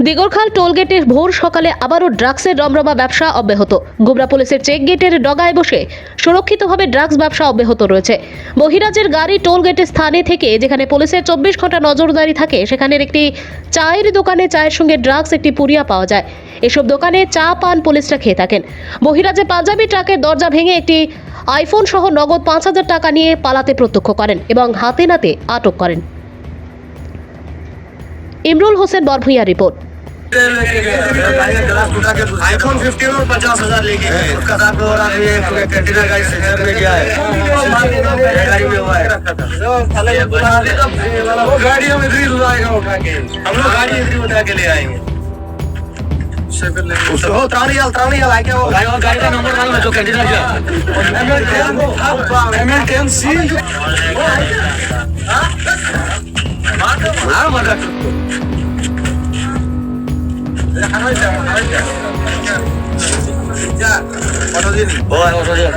দিগরখাল টোলগেটের ভোর সকালে আবারও ড্রাগসের রমরমা ব্যবসা অব্যাহত। গোবরা পুলিশের চেক গেটের ডগায় বসে সুরক্ষিতভাবে ড্রাগস ব্যবসা অব্যাহত রয়েছে। বহিরাজ্যের গাড়ি টোলগেটের স্থানে থেকে যেখানে পুলিশের 24 ঘন্টা নজরদারি থাকে, সেখানের একটি চায়ের দোকানে চায়ের সঙ্গে ড্রাগস একটি পুরিয়া পাওয়া যায়। এসব দোকানে চা পান পুলিশরা খেয়ে থাকেন। বহিরাজ্যে পাঞ্জাবি ট্রাকের দরজা ভেঙে একটি আইফোন সহ নগদ 5,000 টাকা নিয়ে পালাতে প্রত্যক্ষ করেন এবং হাতে নাতে আটক করেন। ইমরুল হোসেন বরভূঁইয়া রিपोर्ट। आईफोन 15 और 50,000 लेके गए। उसका साथ में और आगे कंटेनर गाड़ी से घर में गया है। गाड़ी में हुआ है। वो गाड़ियों में फ्री उठाएगा उठा के। हम लोग गाड़ी फ्री उठा के ले आएंगे। वो त्राणियाल आके वो गाड़ी का नंबर मालूम है जो कंटेनर का ML10C কতদিন? ও 8 দিন।